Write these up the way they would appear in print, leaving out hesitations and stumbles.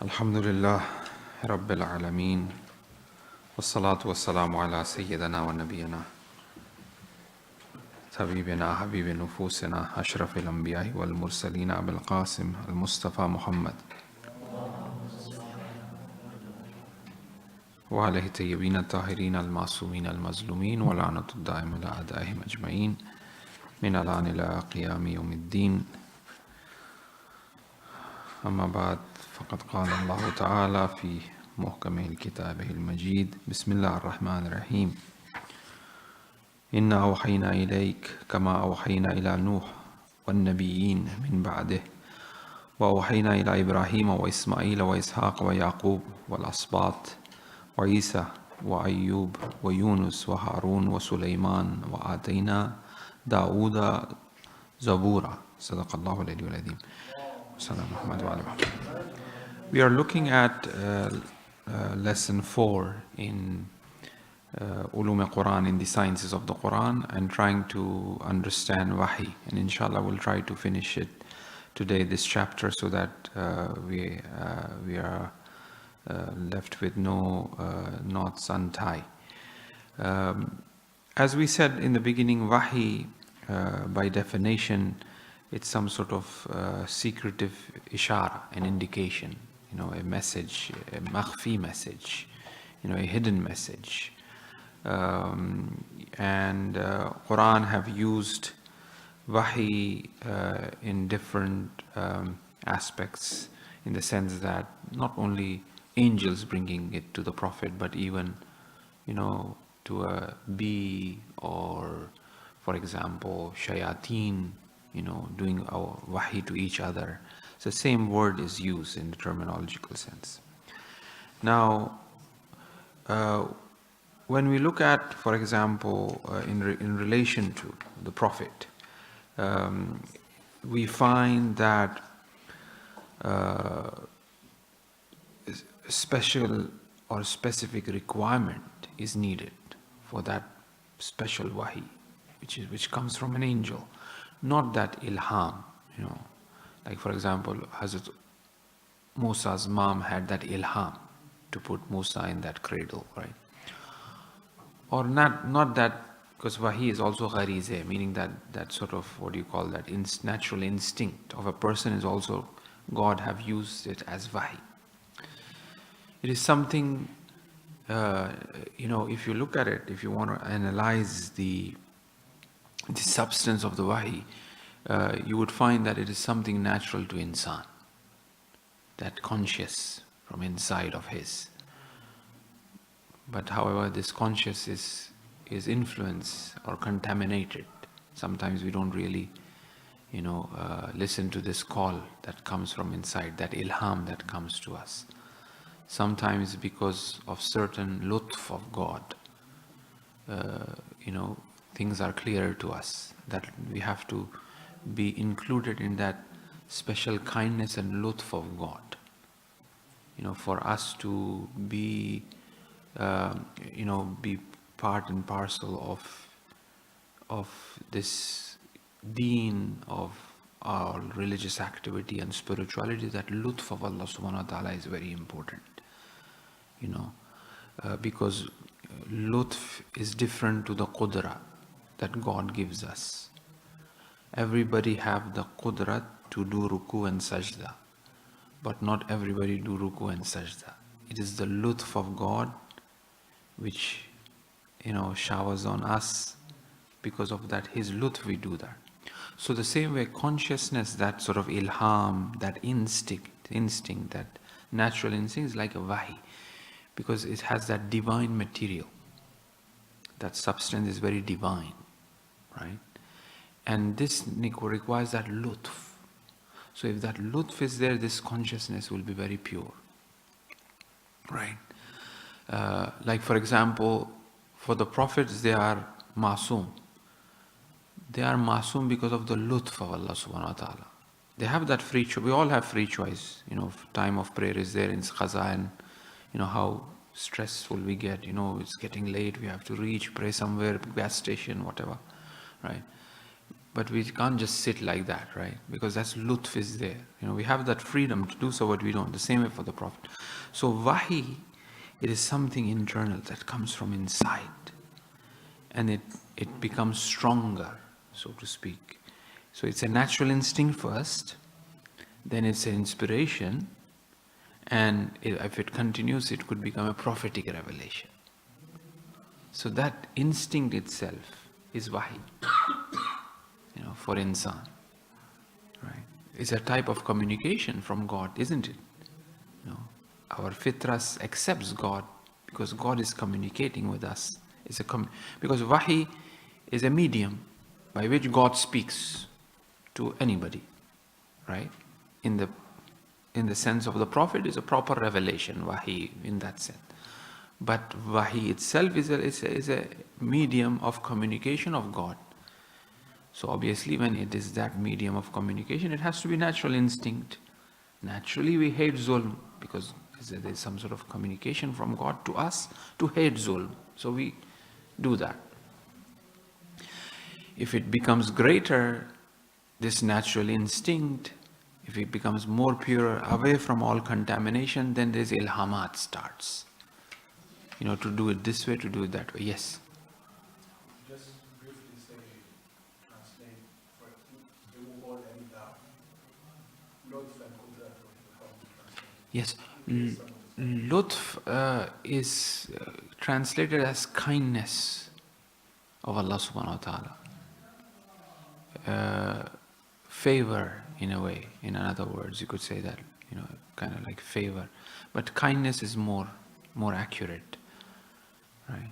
Alhamdulillah Rabbil Alameen Wassalatu wassalamu ala Sayyidina wa Nabiyana Tabibina Habibi Nufusina Ashrafil Anbiya'i wal Mursalina Abil Qasim Al Mustafa Muhammad wa alayhi tayyibin al-tahirin al-masumin al-mazlumin wa la'natu ad-da'im ala a'da'ihim ajma'in min al-an ila qiyami yawmiddin. أما بعد فقد قال الله تعالى في محكم كتابه المجيد بسم الله الرحمن الرحيم إنا أوحينا إليك كما أوحينا إلى نوح والنبيين من بعده وأوحينا إلى إبراهيم وإسماعيل وإسحاق ويعقوب والأسباط وعيسى وأيوب ويونس وهارون وسليمان وآتينا داود زبورا صدق الله العلي العظيم. We are looking at lesson 4 in Ulum al-Quran, in the sciences of the Quran, and trying to understand Wahi. And inshallah we'll try to finish it today, this chapter, so that we are left with no knots untied. As we said in the beginning, Wahi, by definition, it's some sort of secretive ishara, an indication, a message, a makhfi message, a hidden message. And Quran have used Wahi in different aspects, in the sense that not only angels bringing it to the Prophet, but even, to a bee, or, for example, shayateen, doing our wahi to each other. So the same word is used in the terminological sense. Now, when we look at, for example, in relation to the Prophet, we find that special or specific requirement is needed for that special wahi, which comes from an angel. Not that ilham, like for example, Hazrat Musa's mom had that ilham to put Musa in that cradle, right? Or not that, because wahi is also gharizeh, meaning that sort of, what do you call that, natural instinct of a person is also, God have used it as wahi. It is something, if you look at it, if you want to analyze the substance of the wahi, you would find that it is something natural to insan, that conscious from inside of his. But however, this conscious is influenced or contaminated. Sometimes we don't really, listen to this call that comes from inside, that ilham that comes to us. Sometimes because of certain lutf of God, things are clearer to us, that we have to be included in that special kindness and lutf of God. For us to be, be part and parcel of this deen, of our religious activity and spirituality, that lutf of Allah subhanahu wa ta'ala is very important. Because lutf is different to the qudra that God gives us. Everybody have the qudrat to do ruku and sajda, but not everybody do ruku and sajda. It is the lutf of God which, showers on us. Because of that, His lutf, we do that. So the same way, consciousness, that sort of ilham, that instinct, that natural instinct is like a wahi, because it has that divine material. That substance is very divine, right? And this requires that lutf. So if that lutf is there, this consciousness will be very pure, right? Like for example, for the prophets, they are masoom. They are masoom because of the lutf of Allah subhanahu wa ta'ala. They have that free choice. We all have free choice. Time of prayer is there in qaza, and how stressful we get. It's getting late, we have to reach, pray somewhere, gas station, whatever, right? But we can't just sit like that, right? Because that's lutf is there. We have that freedom to do so what we don't. The same way for the Prophet. So wahi, it is something internal that comes from inside. And it becomes stronger, so to speak. So it's a natural instinct first, then it's an inspiration, and if it continues, it could become a prophetic revelation. So that instinct itself is wahi, for insan, right? It's a type of communication from God, isn't it? Our fitras accepts God because God is communicating with us. Because wahi is a medium by which God speaks to anybody, right? In the sense of the Prophet is a proper revelation, wahi in that sense. But wahi itself is a medium of communication of God. So obviously when it is that medium of communication, it has to be natural instinct. Naturally we hate zulm because there is some sort of communication from God to us to hate zulm. So we do that. If it becomes greater, this natural instinct, if it becomes more pure, away from all contamination, then there's ilhamat starts. To do it this way, to do it that way. Yes? Just briefly say, translate, for remove all any doubt. Lutf and Qudrat, how to translate. Yes. Lutf is translated as kindness of Allah subhanahu wa ta'ala. Favor, in a way, in other words, you could say that, kind of like favor. But kindness is more accurate, right?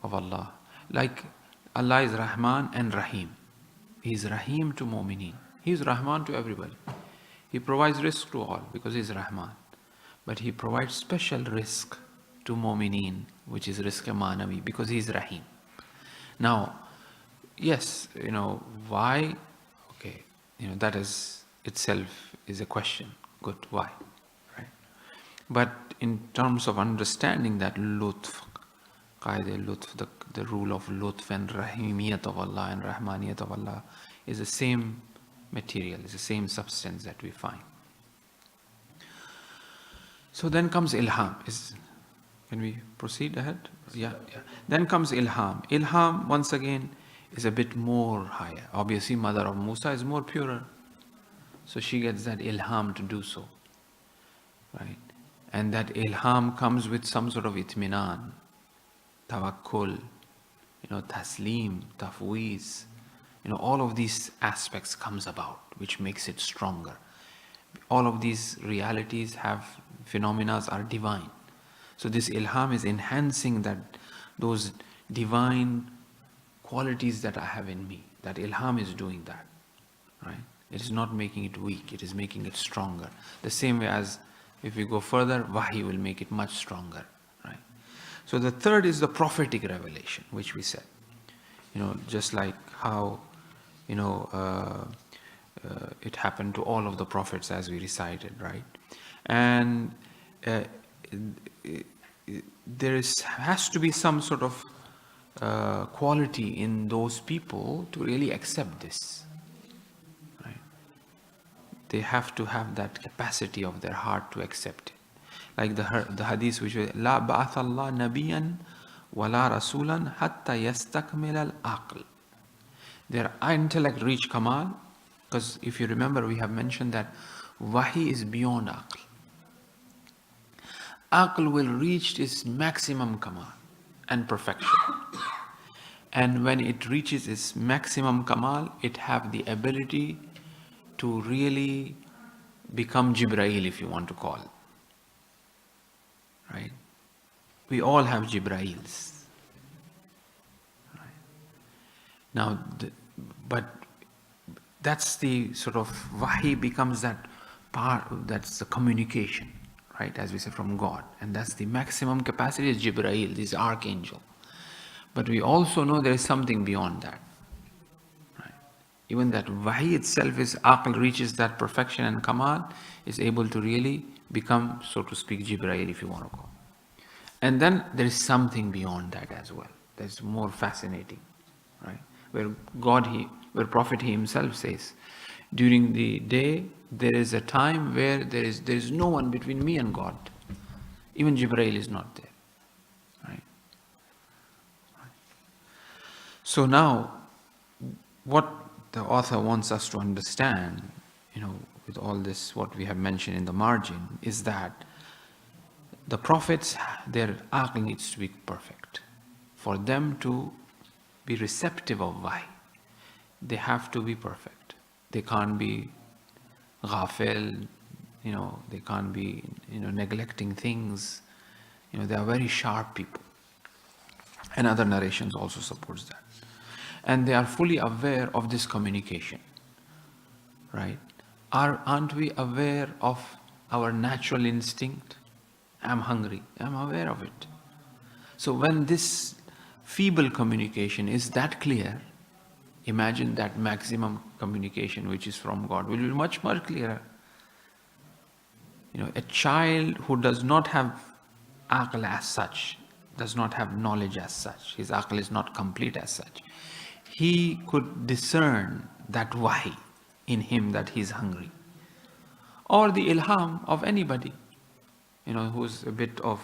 Of Allah. Like Allah is Rahman and Rahim. He is Rahim to Mu'mineen. He is Rahman to everybody. He provides rizq to all because he is Rahman. But he provides special rizq to Mu'mineen, which is rizq manavi, because he is Rahim. Now, yes, why? Okay, that is itself is a question. Good, why? Right? But in terms of understanding that lutf, qaida lutf, the rule of lutf and rahimiyat of Allah and rahmaniyat of Allah is the same material, is the same substance that we find. So then comes ilham. Can we proceed ahead? Yeah. Then comes ilham. Ilham, once again, is a bit more higher. Obviously, mother of Musa is more purer. So she gets that ilham to do so. Right? And that ilham comes with some sort of itminan, tawakkul, taslim, tafweez. All of these aspects comes about, which makes it stronger. All of these realities phenomena are divine. So this ilham is enhancing those divine qualities that I have in me. That ilham is doing that, right? It is not making it weak, it is making it stronger. The same way as if we go further, wahi will make it much stronger, right? So the third is the prophetic revelation, which we said. Just like how, it happened to all of the prophets as we recited, right? And there has to be some sort of quality in those people to really accept this, right? They have to have that capacity of their heart to accept it. Like the hadith which was La ba'ath Allah nabiyan wa la rasulan hatta yastakmil al-aql. Their intellect reach kamal, because if you remember we have mentioned that wahi is beyond aql. Aql will reach its maximum kamal and perfection. And when it reaches its maximum kamal, it have the ability to really become Jibreel, if you want to call it. Right? We all have Jibraeels. Right? Now, but that's the sort of wahi becomes that part, that's the communication, right? As we say, from God. And that's the maximum capacity is Jibraeel, this archangel. But we also know there is something beyond that. Right? Even that wahi itself is, aql reaches that perfection and kamal, is able to really become, so to speak, Jibraeel, if you want to call. And then there is something beyond that as well. That's more fascinating, right? where where Prophet himself says, during the day there is a time where there is no one between me and God. Even Jibreel is not there. Right? So now, what the author wants us to understand, with all this, what we have mentioned in the margin, is that the prophets, their aql needs to be perfect. For them to be receptive of wahy, they have to be perfect. They can't be ghafil, they can't be, neglecting things. They are very sharp people. And other narrations also supports that. And they are fully aware of this communication, right? Aren't we aware of our natural instinct? I'm hungry, I'm aware of it. So when this feeble communication is that clear, imagine that maximum communication which is from God will be much, much clearer. A child who does not have aql as such, does not have knowledge as such, his aql is not complete as such, he could discern that wahi in him that he is hungry. Or the ilham of anybody, who's a bit of,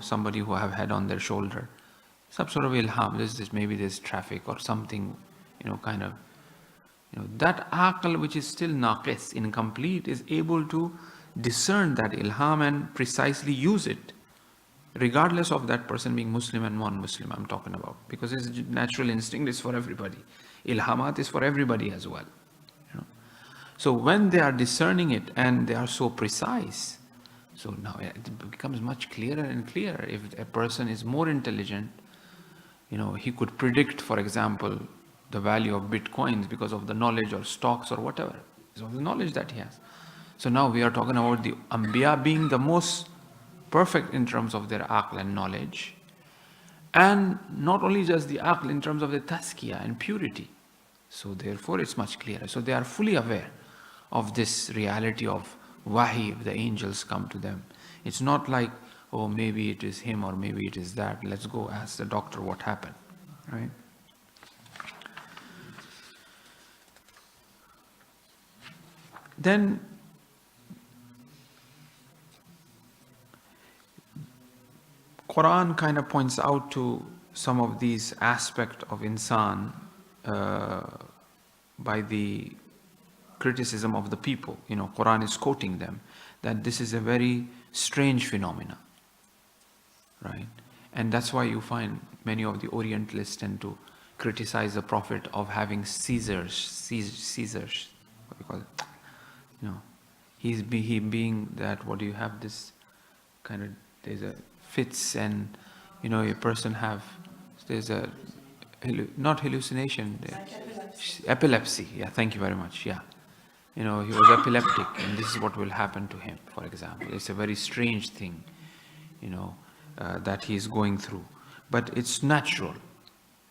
somebody who have head on their shoulder. Some sort of ilham, maybe there's traffic or something, that aql which is still naqis, incomplete, is able to discern that ilham and precisely use it, regardless of that person being Muslim and non-Muslim I'm talking about. Because his natural instinct is for everybody. Ilhamat is for everybody as well. So when they are discerning it and they are so precise, so now it becomes much clearer and clearer. If a person is more intelligent, he could predict, for example, the value of bitcoins because of the knowledge, or stocks or whatever, because of the knowledge that he has. So now we are talking about the Anbiya being the most perfect in terms of their aql and knowledge. And not only just the aql, in terms of the tazkiyah and purity. So therefore it's much clearer. So they are fully aware of this reality of wahi, if the angels come to them. It's not like, oh, maybe it is him or maybe it is that. Let's go ask the doctor what happened. Right? Then Quran kind of points out to some of these aspects of insan by the criticism of the people. Quran is quoting them that this is a very strange phenomena, right? And that's why you find many of the Orientalists tend to criticize the Prophet of having seizures, what do you call it? He being that, what do you have, this kind of, there's a fits, and a person there's a, not hallucination, epilepsy. Yeah, thank you very much. Yeah, he was epileptic, and this is what will happen to him, for example. It's a very strange thing, that he is going through. But it's natural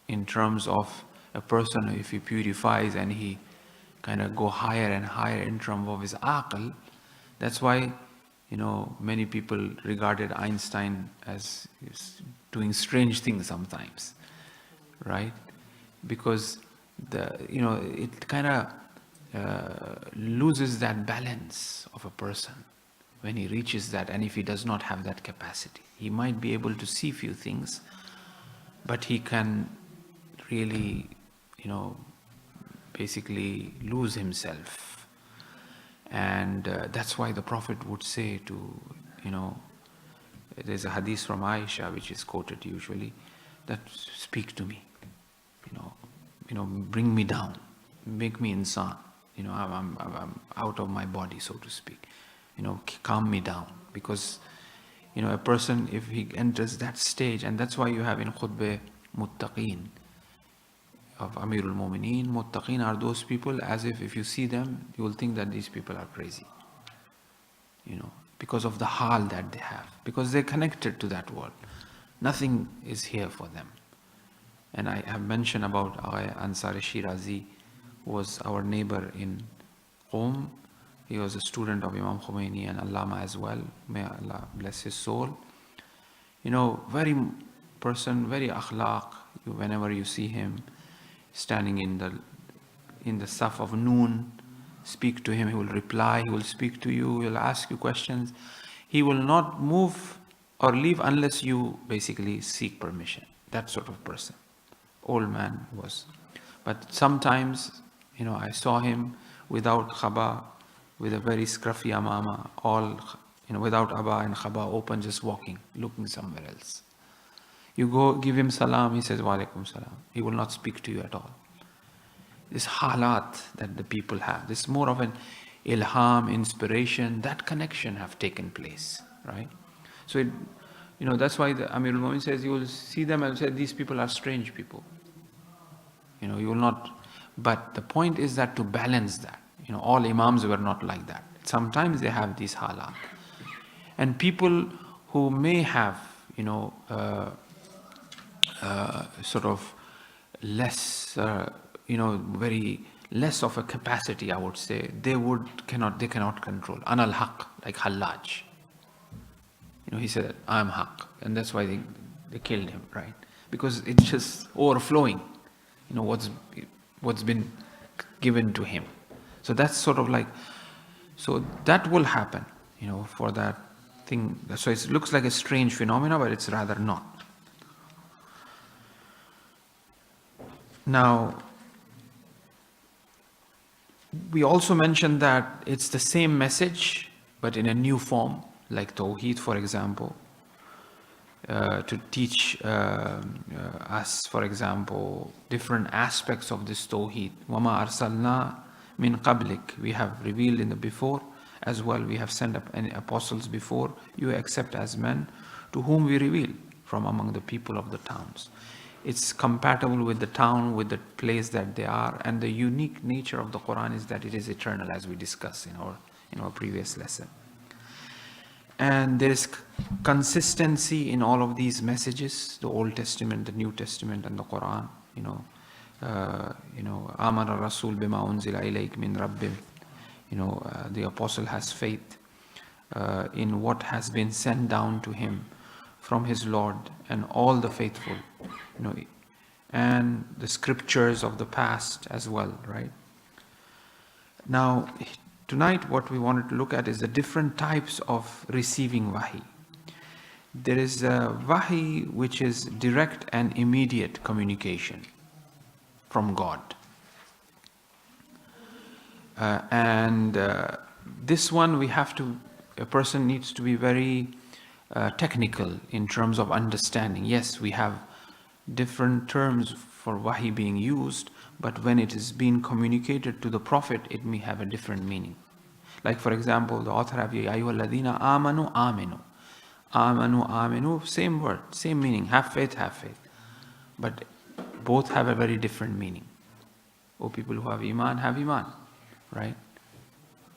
in terms of a person, if he purifies and he kind of go higher and higher in terms of his aql. That's why, many people regarded Einstein as doing strange things sometimes, right? Because it kind of loses that balance of a person when he reaches that, and if he does not have that capacity. He might be able to see few things, but he can really, basically lose himself. And that's why the Prophet would say to, there's a hadith from Aisha which is quoted usually, that speak to me, bring me down, make me insan, I'm out of my body, so to speak, calm me down. Because a person, if he enters that stage, and that's why you have in khutbah muttaqeen of Amirul Mu'mineen. Muttaqeen are those people, as if you see them, you will think that these people are crazy. Because of the hal that they have, because they're connected to that world. Nothing is here for them. And I have mentioned about Ansari Shirazi, who was our neighbor in Qom. He was a student of Imam Khomeini and Allama as well. May Allah bless his soul. Very person, very akhlaq. Whenever you see him, standing in the saf of noon. Speak to him, he will reply, he will speak to you, he will ask you questions. He will not move or leave unless you basically seek permission. That sort of person. Old man was. But sometimes, I saw him without khaba, with a very scruffy amama, all, without abba and khaba open, just walking, looking somewhere else. You go give him salam, he says, wa alaikum salam. He will not speak to you at all. This halat that the people have, this is more of an ilham, inspiration, that connection have taken place, right? So, that's why the Amir al-Mu'min says, you will see them and say, these people are strange people. You will not, but the point is that to balance that, all imams were not like that. Sometimes they have these halat. And people who may have, sort of less, very less of a capacity, I would say, they cannot control. Anal haq, like Hallaj. He said, I'm haq. And that's why they killed him, right? Because it's just overflowing, what's been given to him. So that's sort of like, so that will happen, for that thing. So it looks like a strange phenomena, but it's rather not. Now, we also mentioned that it's the same message, but in a new form, like Tawheed, for example, to teach us, for example, different aspects of this Tawheed. وَمَا أَرْسَلْنَا مِنْ قَبْلِكَ. We have revealed in the before as well. We have sent up any apostles before you, except as men, to whom we reveal from among the people of the towns. It's compatible with the town, with the place that they are, and the unique nature of the Quran is that it is eternal, as we discussed in our previous lesson. And there is consistency in all of these messages, the Old Testament, the New Testament, and the Quran. Amara Rasul bima unzila ilayk min rabbim. The apostle has faith in what has been sent down to him from his Lord, and all the faithful, and the scriptures of the past as well, right? Now, tonight what we wanted to look at is the different types of receiving wahi. There is a wahi which is direct and immediate communication from God. This one a person needs to be very technical in terms of understanding. Yes, we have different terms for wahi being used, but when it is being communicated to the Prophet, it may have a different meaning. Like, for example, the author of Ya ayyuhalladhina amanu aminu. Amanu aminu, same word, same meaning. Have faith, have faith. But both have a very different meaning. Oh, people who have iman, right?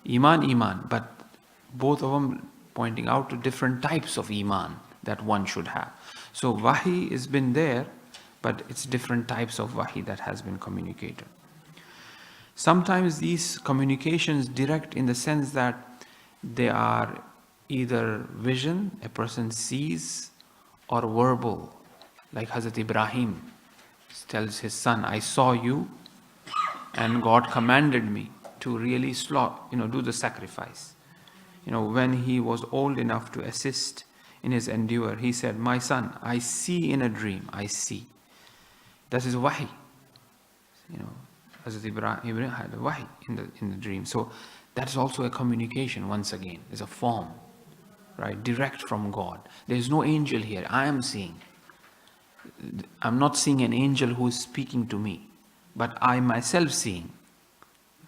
Iman, but both of them pointing out to different types of iman that one should have. So wahi has been there, but it's different types of wahi that has been communicated. Sometimes these communications direct in the sense that they are either vision, a person sees, or verbal, like Hazrat Ibrahim tells his son, I saw you and God commanded me to really do the sacrifice. When he was old enough to assist in his endeavor, he said, my son, I see in a dream, I see. That is wahi. Hazrat Ibrahim had a wahi in the dream. So that's also a communication once again. It's a form, right? Direct from God. There is no angel here. I am seeing. I'm not seeing an angel who is speaking to me, but I myself seeing.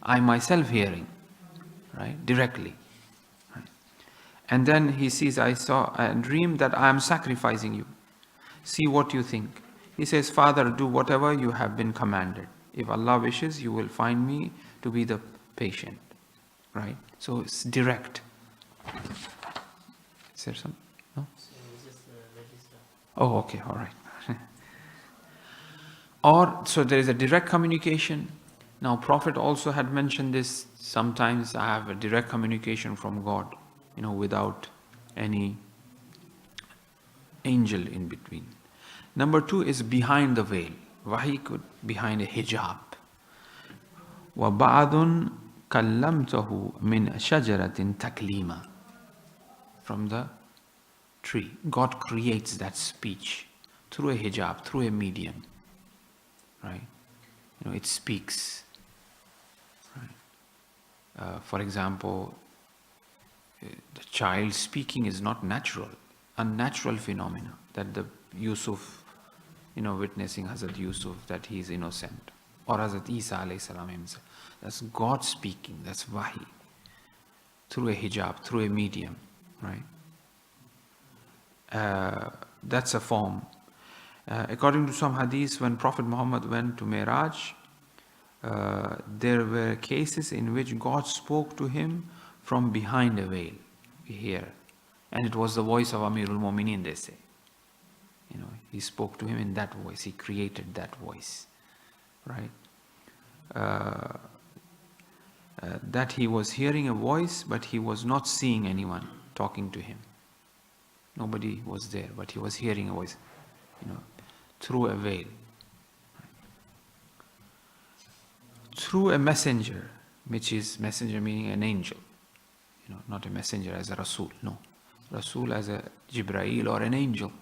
I myself hearing, right? Directly. Right? And then he sees, I saw a dream that I am sacrificing you. See what you think. He says, Father, do whatever you have been commanded. If Allah wishes, you will find me to be the patient. Right? So it's direct. Is there some? No? Oh, okay, all right. So there is a direct communication. Now, Prophet also had mentioned this. Sometimes I have a direct communication from God, without any angel in between. Number 2 is behind the veil. Wahi could behind a hijab. وَبَعْضٌ كَلَّمْتَهُ مِنْ شَجَرَةٍ تَكْلِيمًا. From the tree. God creates that speech through a hijab, through a medium. Right? It speaks. Right? For example, the child speaking is not natural, unnatural phenomena. That the Yusuf, witnessing Hazrat Yusuf that he is innocent, or Hazrat Isa alayhi salam himself. That's God speaking. That's wahi through a hijab, through a medium, right? That's a form. According to some hadiths, when Prophet Muhammad went to Miraj, there were cases in which God spoke to him from behind a veil. We hear, and it was the voice of Amirul Mu'mineen, they say. He spoke to him in that voice. He created that voice, right? That he was hearing a voice, but he was not seeing anyone talking to him. Nobody was there, but he was hearing a voice, through a veil. Through a messenger, which is messenger meaning an angel. Not a messenger as a Rasul, no. Rasul as a Jibrail or an angel,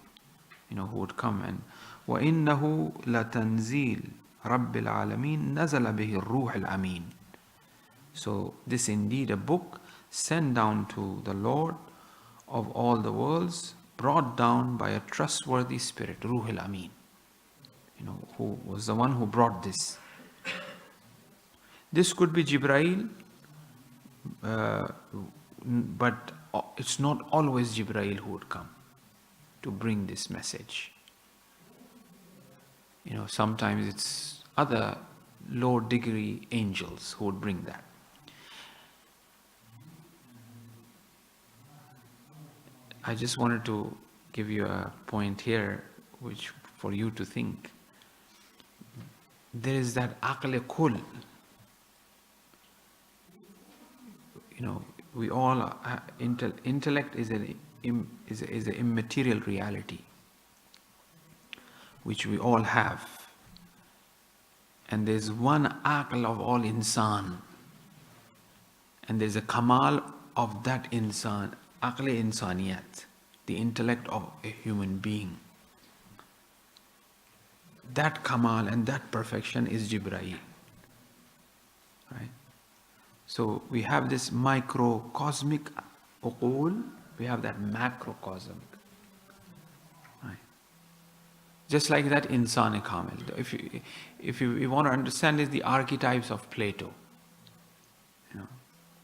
who would come and وَإِنَّهُ لَتَنزِيلٌ رَبِّ الْعَالَمِينَ نَزَلَ بِهِ الرُّوحِ الْأَمِينَ. So this indeed a book sent down to the Lord of all the worlds, brought down by a trustworthy spirit, Ruh al-Amin, who was the one who brought this. This could be Jibrail, but it's not always Jibrail who would come to bring this message. Sometimes it's other low degree angels who would bring that. I just wanted to give you a point here, which for you to think. There is that aql kul. We all intellect is an immaterial reality, which we all have. And there's one aql of all insan, and there's a kamal of that insan. Aql insaniyat, the intellect of a human being. That kamal and that perfection is Jibrail. Right? So we have this microcosmic uqul, we have that macrocosmic. Right? Just like that insan kamil. If you want to understand is the archetypes of Plato.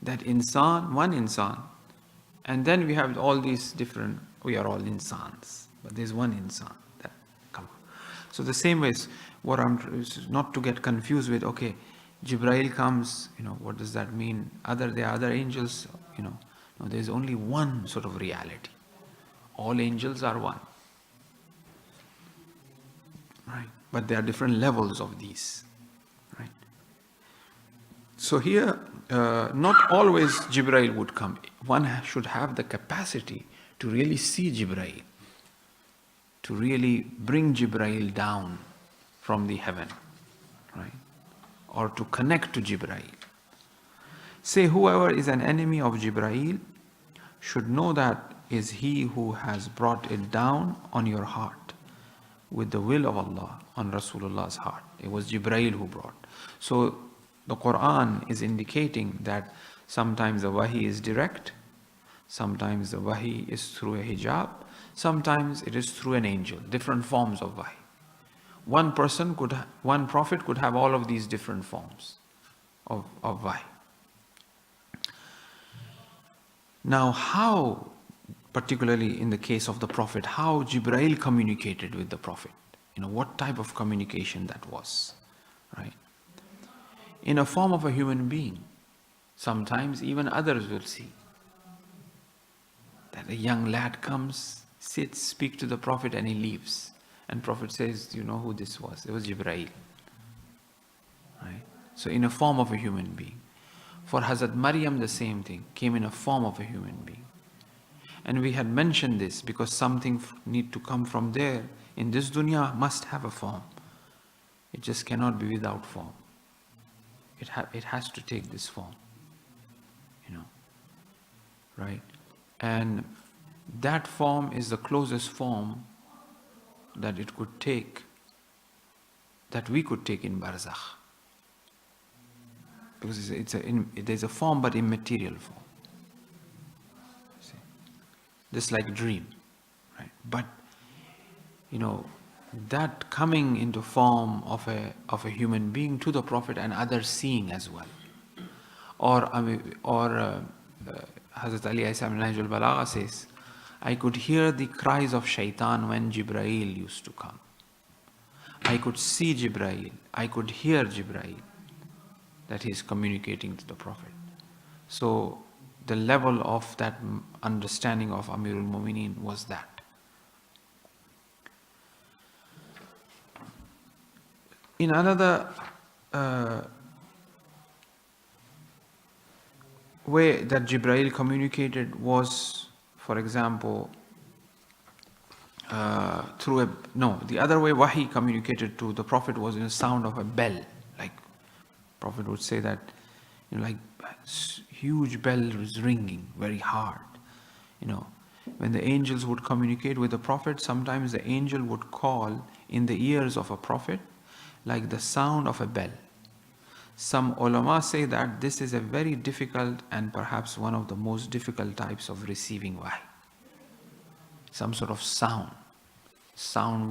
That insan, one insan. And then we have all these different, we are all insans, but there's one insan that come. So the same way, what is not to get confused with, okay, Jibrail comes, what does that mean? There are other angels, no, there's only one sort of reality. All angels are one. Right? But there are different levels of these. Right? So here, not always Jibrail would come. One should have the capacity to really see Jibrail, to really bring Jibrail down from the heaven, right? Or to connect to Jibrail. Say, whoever is an enemy of Jibrail should know that is he who has brought it down on your heart with the will of Allah, on Rasulullah's heart. It was Jibrail who brought. So the Quran is indicating that sometimes the wahi is direct, sometimes the wahi is through a hijab, sometimes it is through an angel, different forms of wahi. One prophet could have all of these different forms of wahi. Now how, particularly in the case of the Prophet, how Jibrail communicated with the Prophet? What type of communication that was, right? In a form of a human being. Sometimes even others will see that a young lad comes, sits, speaks to the Prophet and he leaves. And Prophet says, do you know who this was? It was Jibrail. Right? So in a form of a human being. For Hazrat Maryam the same thing, came in a form of a human being. And we had mentioned this because something need to come from there. In this dunya must have a form. It just cannot be without form. It has to take this form, right? And that form is the closest form that it could take, that we could take in barzakh. Because there's a form but immaterial form. See? Just like a dream, right? But, that coming into form of a human being to the Prophet and others seeing as well. Or Hazrat Ali Aisam Nahjul Balagha says, I could hear the cries of shaitan when Jibraeel used to come. I could see Jibraeel. I could hear Jibraeel, that he is communicating to the Prophet. So the level of that understanding of Amirul Mu'mineen was that. In another way that Jibraeel communicated was, for example, the other way Wahi communicated to the Prophet was in the sound of a bell. Like Prophet would say that, like huge bell was ringing very hard. When the angels would communicate with the Prophet, sometimes the angel would call in the ears of a Prophet like the sound of a bell. Some ulama say that this is a very difficult and perhaps one of the most difficult types of receiving wahi. Some sort of sound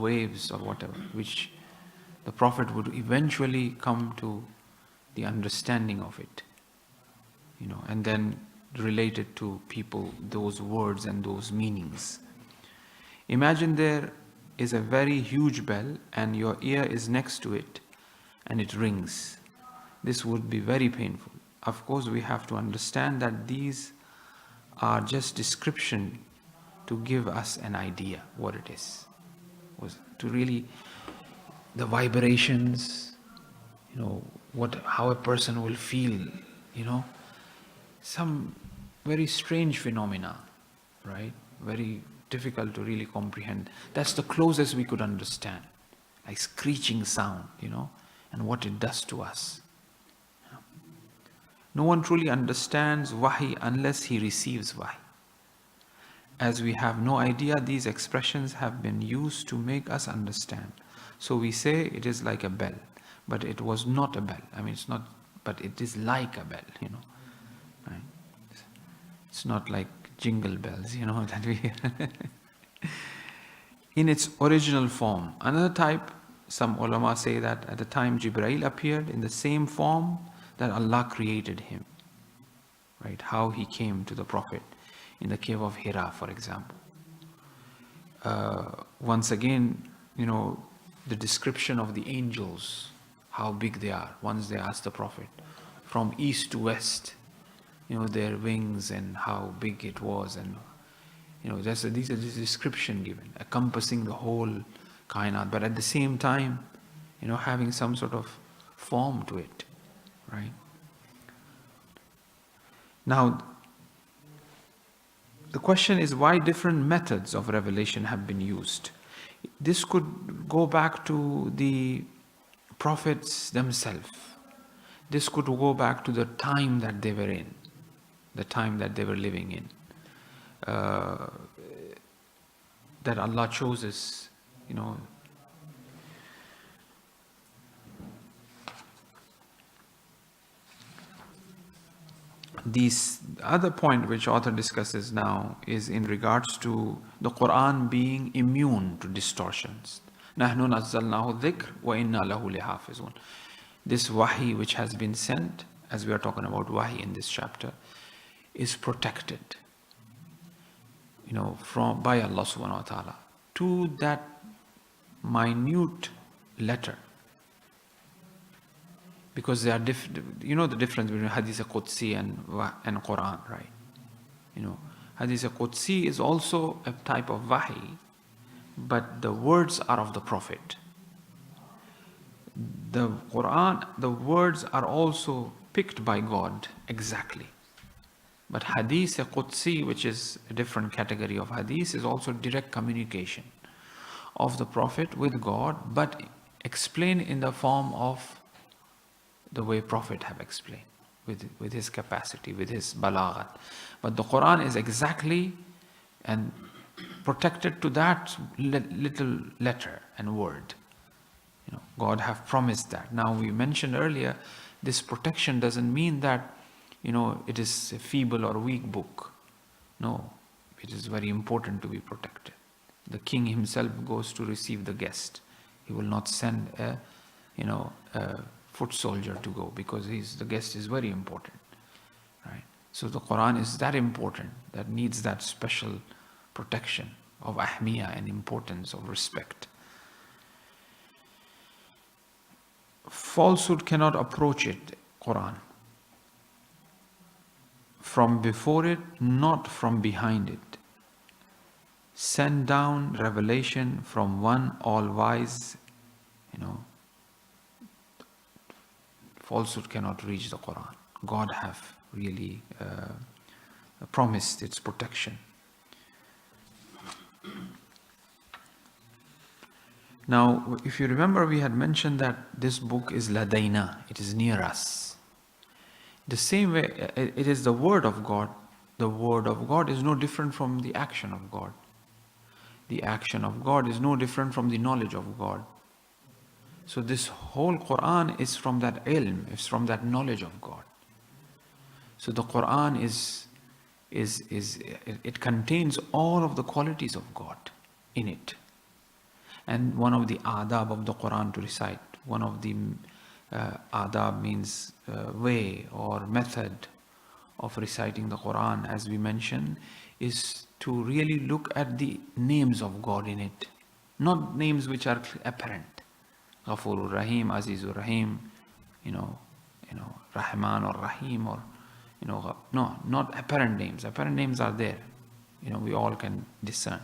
waves or whatever, which the Prophet would eventually come to the understanding of it, and then relate it to people, those words and those meanings. Imagine there is a very huge bell and your ear is next to it and it rings. This would be very painful. Of course, we have to understand that these are just description to give us an idea what it is. To really, the vibrations, how a person will feel, some very strange phenomena, right? Very difficult to really comprehend. That's the closest we could understand, like screeching sound, and what it does to us. No one truly understands wahi unless he receives wahi. As we have no idea, these expressions have been used to make us understand. So we say it is like a bell, but it was not a bell. It's not, but it is like a bell, right? It's not like jingle bells, that we hear. In its original form. Another type, some ulama say that at the time Jibraeel appeared in the same form that Allah created him. Right? How he came to the Prophet in the cave of Hira, for example. Once again, the description of the angels, how big they are. Once they asked the Prophet, from east to west, their wings and how big it was, and these are the description given, encompassing the whole kainat, but at the same time, having some sort of form to it, right? Now, the question is why different methods of revelation have been used. This could go back to the prophets themselves. This could go back to the time that they were in, the time that they were living in. That Allah chooses, This other point which author discusses now is in regards to the Quran being immune to distortions. نَحْنُ نَزَّلْنَاهُ الذِّكْرَ وَإِنَّا لَهُ لَحَافِظُونَ. This wahi which has been sent, as we are talking about wahi in this chapter, is protected, by Allah subhanahu wa ta'ala to that minute letter. Because they are different, the difference between Hadith Qudsi and Quran, right? Hadith Qudsi is also a type of wahi, but the words are of the Prophet. The Quran, the words are also picked by God exactly. But Hadith Qudsi, which is a different category of Hadith, is also direct communication of the Prophet with God, but explain in the form of the way Prophet have explained, with his capacity, with his balaghat. But the Quran is exactly and protected to that little letter and word. God have promised that. Now we mentioned earlier, this protection doesn't mean that it is a feeble or weak book. No, it is very important to be protected. The king himself goes to receive the guest. He will not send a foot soldier to go, because the guest is very important, right? So the Quran is that important, that needs that special protection of ahmiya and importance of respect. Falsehood cannot approach it, Quran. From before it, not from behind it. Send down revelation from one all-wise, falsehood cannot reach the Quran. God have really promised its protection. Now, if you remember, we had mentioned that this book is ladaina, it is near us. The same way, it is the word of God. The word of God is no different from the action of God. The action of God is no different from the knowledge of God. So this whole Quran is from that ilm, it's from that knowledge of God. So the Quran it contains all of the qualities of God in it. And one of the adab of the Quran to recite, one of the adab means way or method of reciting the Quran, as we mentioned, is to really look at the names of God in it, not names which are apparent. Ghafurur Rahim, Azizur Rahim, Rahman or Rahim, or no, not apparent names. Apparent names are there, we all can discern.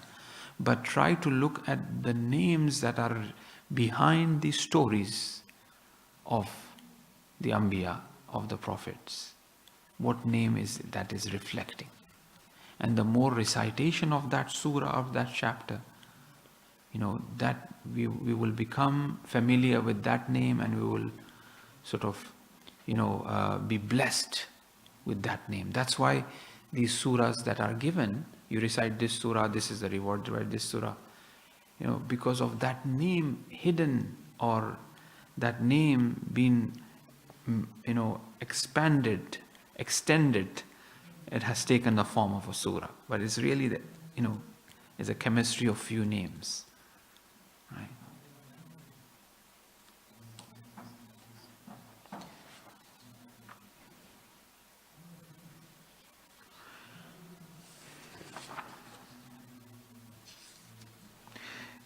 But try to look at the names that are behind the stories of the Anbiya, of the prophets. What name is that is reflecting? And the more recitation of that surah, of that chapter, that we will become familiar with that name, and we will sort of, be blessed with that name. That's why these surahs that are given, you recite this surah, this is the reward, right? This surah, because of that name hidden, or that name being, expanded, extended, it has taken the form of a surah. But it's really, it's a chemistry of few names, right?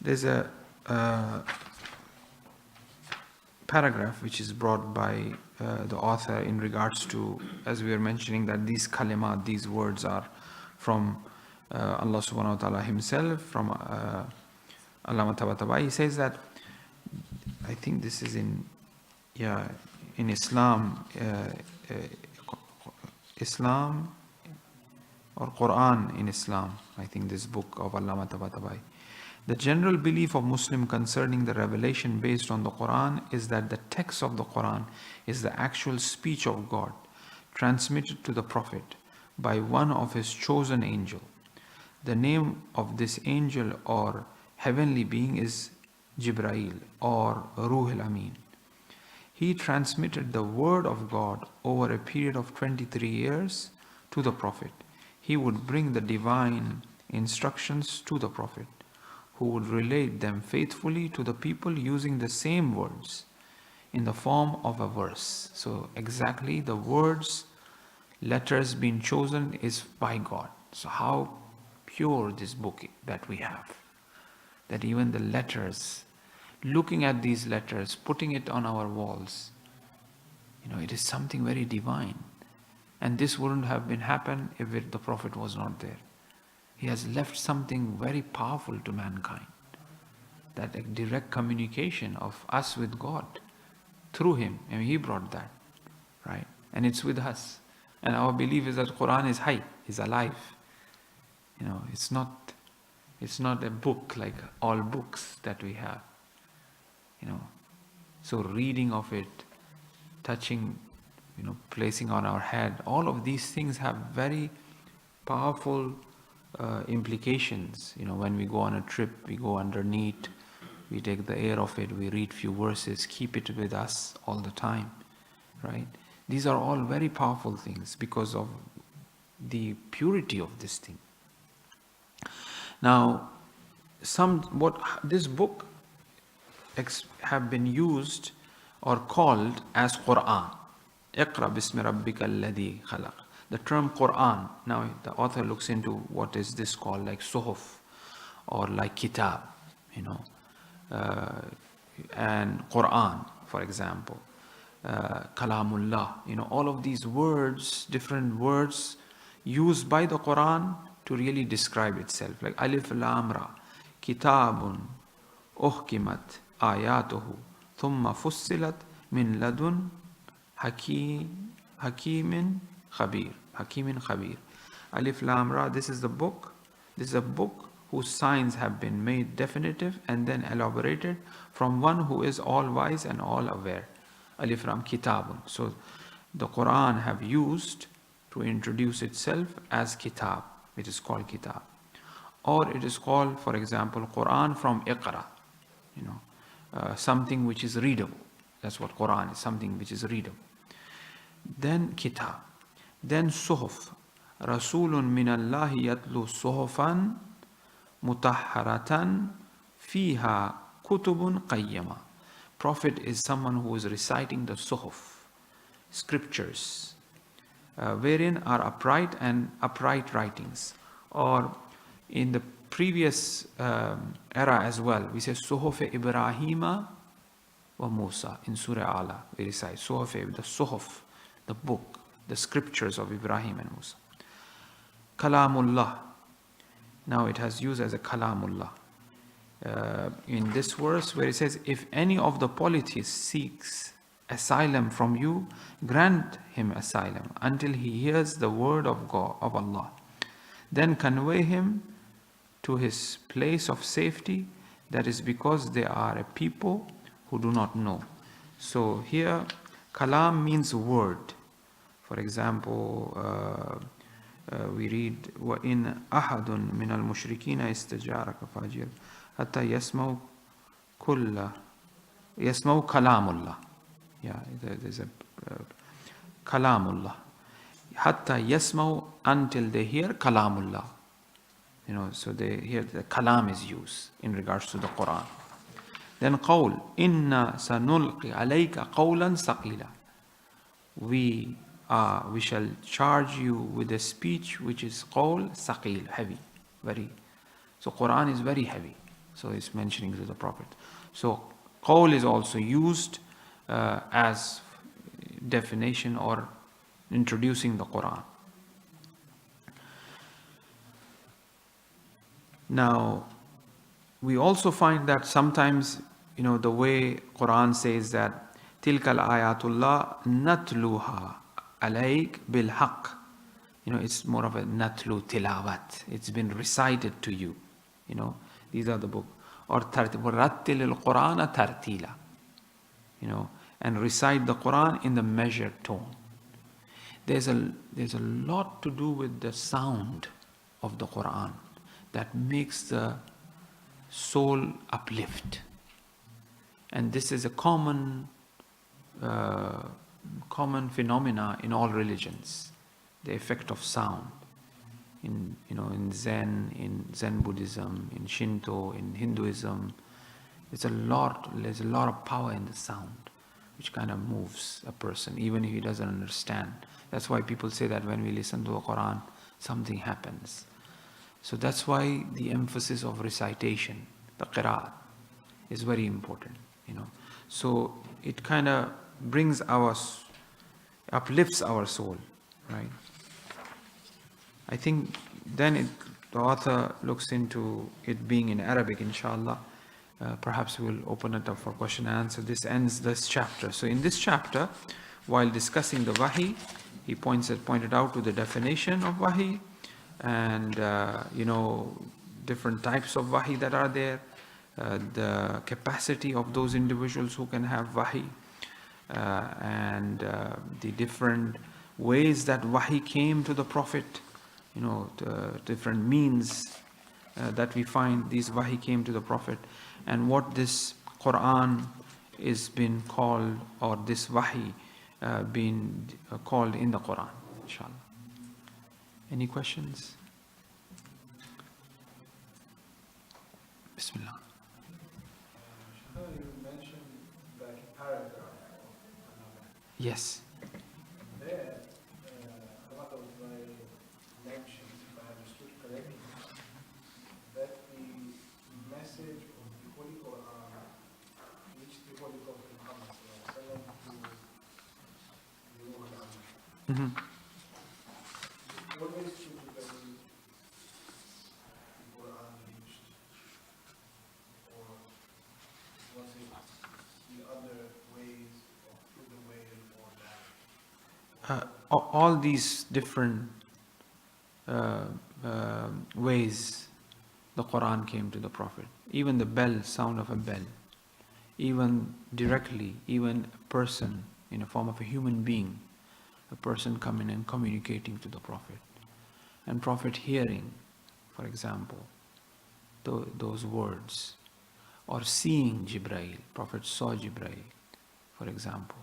There's a paragraph which is brought by the author in regards to, as we were mentioning, that these kalimat, these words are from Allah subhanahu wa ta'ala himself, from Allama Tabatabai. He says that, I think this is in Islam, Islam or Quran in Islam, I think this book of Allama Tabatabai. The general belief of Muslim concerning the revelation based on the Quran is that the text of the Quran is the actual speech of God transmitted to the Prophet by one of his chosen angel. The name of this angel or heavenly being is Jibrail or Ruh al-Amin. He transmitted the word of God over a period of 23 years to the Prophet. He would bring the divine instructions to the Prophet, who would relate them faithfully to the people using the same words in the form of a verse. So exactly the words, letters being chosen is by God. So how pure this book that we have, that even the letters, looking at these letters, putting it on our walls, it is something very divine. And this wouldn't have been happen if the Prophet was not there. He has left something very powerful to mankind, that a direct communication of us with God through him. He brought that, right? And it's with us. And our belief is that Quran is hayy, is alive. It's not a book like all books that we have. So reading of it, touching, placing on our head, all of these things have very powerful implications. When we go on a trip, we go underneath, we take the air of it, we read few verses, keep it with us all the time, right? These are all very powerful things because of the purity of this thing. Now, this book have been used or called as Quran. Iqra bismi rabbika alladhi khalaq. The term Quran, now the author looks into what is this called, like suhuf or like kitab, and Quran, for example, kalamullah, all of these words, different words used by the Quran to really describe itself, like alif lam ra, kitabun uhkimat ayatuhu thumma fussilat min ladun hakimin khabir. Alif lam ra, this is the book. This is a book whose signs have been made definitive and then elaborated from one who is all wise and all aware. Alif lam kitabun. So the Quran have used to introduce itself as kitab. It is called kitab. Or it is called, for example, Quran from Iqra. Something which is readable. That's what Quran is, something which is readable. Then kitab. Then suhuf. Rasulun min Allahi yatlu suhufan mutahharatan fiha kutubun qayyama. Prophet is someone who is reciting the suhuf, scriptures, wherein are upright writings. Or in the previous era as well, we say suhuf Ibrahima wa Musa in Surah Ala. We recite the suhuf, the book, the scriptures of Ibrahim and Musa. Kalamullah. Now it has used as a Kalamullah. In this verse where it says, if any of the polytheists seeks asylum from you, grant him asylum until he hears the word of God, of Allah. Then convey him to his place of safety. That is because they are a people who do not know. So here, kalam means word. For example, we read, وَإِنْ أَحَدٌ مِنَ الْمُشْرِكِينَ اسْتَجَارَكَ فَأَجِرْهُ حَتَّى يَسْمَعُوا كَلَامُ اللَّهِ. Yeah, there's a kalamullah. Hatta yasmau, until they hear kalamullah. So they hear the kalam is used in regards to the Quran. Then qawl, inna sanulqi alayka qawlan saqila. We shall charge you with a speech which is qawl saqil, heavy, very. So Quran is very heavy. So it's mentioning to the Prophet. So qawl is also used as definition or introducing the Quran. Now, we also find that sometimes, the way Quran says that tilkal ayatullah natluha alayk bil haqq. It's more of a natlu tilawat. It's been recited to you. These are the book. Or rattil al-Qur'ana tartila. And recite the Quran in the measured tone. There's a lot to do with the sound of the Quran that makes the soul uplift. And this is a common phenomena in all religions. The effect of sound. In Zen Buddhism, in Shinto, in Hinduism, there's a lot of power in the sound, which kind of moves a person, even if he doesn't understand. That's why people say that when we listen to the Quran, something happens. So that's why the emphasis of recitation, the qira'at, is very important. So it kind of uplifts our soul, right? I think then the author looks into it being in Arabic, inshallah. Perhaps we'll open it up for question and answer. This ends this chapter. So in this chapter, while discussing the wahi, he pointed out to the definition of wahi and different types of wahi that are there, the capacity of those individuals who can have wahi, and the different ways that wahi came to the Prophet, the different means that we find these wahi came to the Prophet, and what this Quran is been called, or this wahi been called in the Quran, inshallah. Any questions? Bismillah. You mentioned like a paragraph of another. Yes. There, a lot of mentions, if I understood correctly, that the message of the Holy Quran reached the Holy Prophet Muhammad through the Ruh al-Amin. Mm-hmm. Always through the Quran reached, or was it the other ways of through the whale or that? All these different ways the Quran came to the Prophet. Even the bell, sound of a bell, even directly, even a person in a form of a human being, a person coming and communicating to the Prophet, and Prophet hearing, for example, those words, or seeing Jibreel. Prophet saw Jibreel, for example.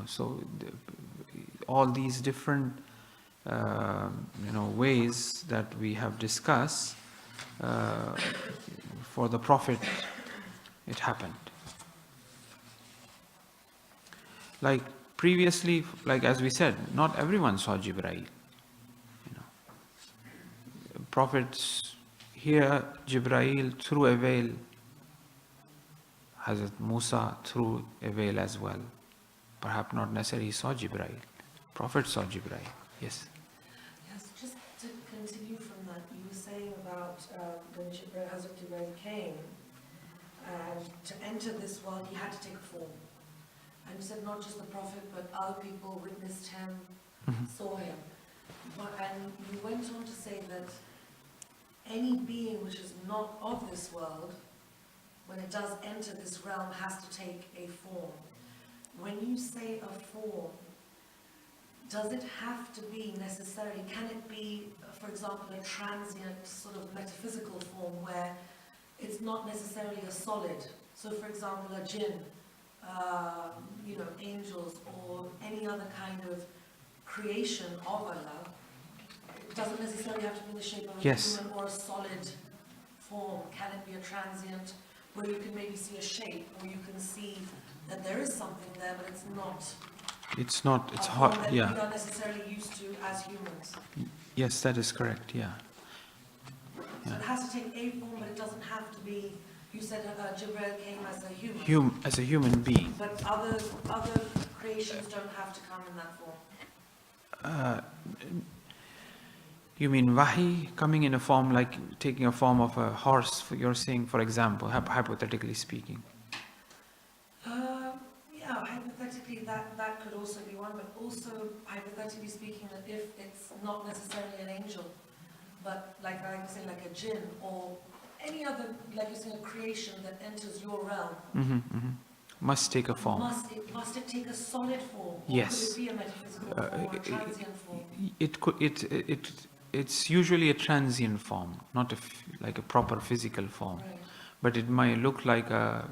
So all these different ways that we have discussed, for the Prophet it happened. Like previously, like as we said, not everyone saw Jibreel. Prophets hear Jibreel through a veil. Hazrat Musa through a veil as well. Perhaps not necessarily saw Jibreel. Prophet saw Jibreel. Yes. Yes, just to continue from that, you were saying about when Hazrat Jibreel came, and to enter this world he had to take a form. And you said not just the Prophet, but other people witnessed him, saw him. And you went on to say that any being which is not of this world, when it does enter this realm, has to take a form. When you say a form, does it have to be necessarily, can it be, for example, a transient sort of metaphysical form where it's not necessarily a solid? So for example, a jinn, angels, or any other kind of creation of Allah, it doesn't necessarily have to be in the shape of a human or a solid form. Can it be a transient, where you can maybe see a shape, or you can see that there is something there, but it's not. It's hard. That Yeah. we are necessarily used to as humans. Yes, that is correct. Yeah. So it has to take a form, but it doesn't have to be. You said Jibreel came as a human. As a human being. But other creations don't have to come in that form. You mean wahi coming in a form, like taking a form of a horse? You're saying, for example, hypothetically speaking. Hypothetically, that could also be one, but also hypothetically speaking, that if it's not necessarily an angel, but like I was saying, like a jinn or any other, like you're saying, a creation that enters your realm, must take a form. Must it take a solid form? Yes. Or could it be a metaphysical form or a transient form? It's usually a transient form, not like a proper physical form. Right. But it might look like a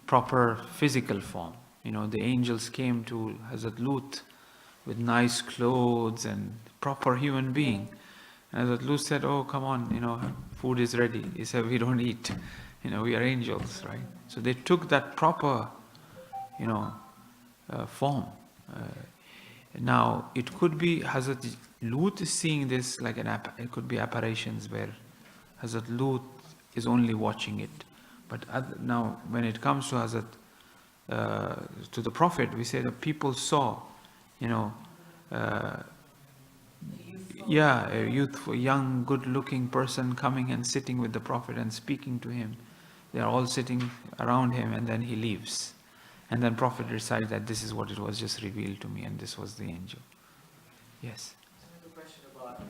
proper physical form. The angels came to Hazrat Lut with nice clothes and proper human being. And Hazrat Lut said, "Oh, come on, food is ready." He said, "We don't eat. We are angels, right?" So they took that proper, form. Now, it could be Hazrat Lut is seeing this like it could be apparitions where Hazrat Lut is only watching it. But now, when it comes to Hazrat, to the Prophet, we say that people saw, a youthful, young, good-looking person coming and sitting with the Prophet and speaking to him. They are all sitting around him, and then he leaves. And then Prophet recites that this is what it was just revealed to me, and this was the angel. Yes. Another question about,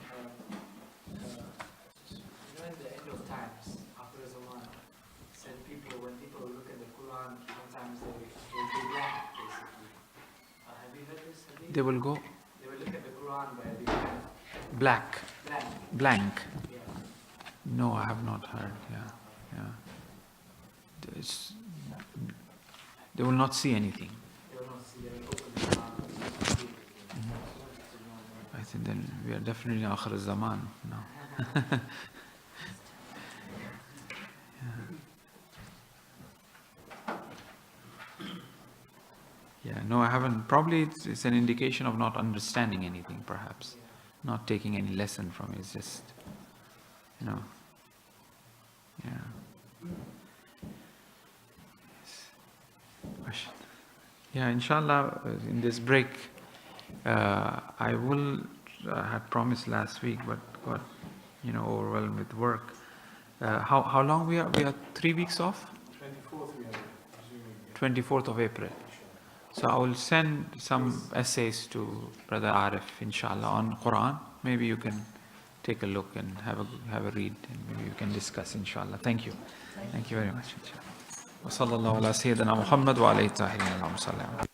in the end of times, They will go They will look at the Quran where they have black, blank. blank. Yeah. No, I have not heard. Yeah. It's, they will not see anything. They will not see, they will open the Quran. I think then we are definitely in Akhir Zaman now. Yeah, no, I haven't. Probably it's an indication of not understanding anything, perhaps. Not taking any lesson from it. It's just, yeah. Yes. Question. Yeah, inshallah, in this break, I will, I had promised last week, but got, overwhelmed with work. How long we are? We are 3 weeks off? 24th we are resuming. 24th of April. So I will send some essays to Brother Arif, inshallah, on Quran. Maybe you can take a look and have a read, and maybe you can discuss, inshallah. Thank you. Thank you very much, inshallah. Wa sallallahu ala sayyidina Muhammad wa alayhi tahirin.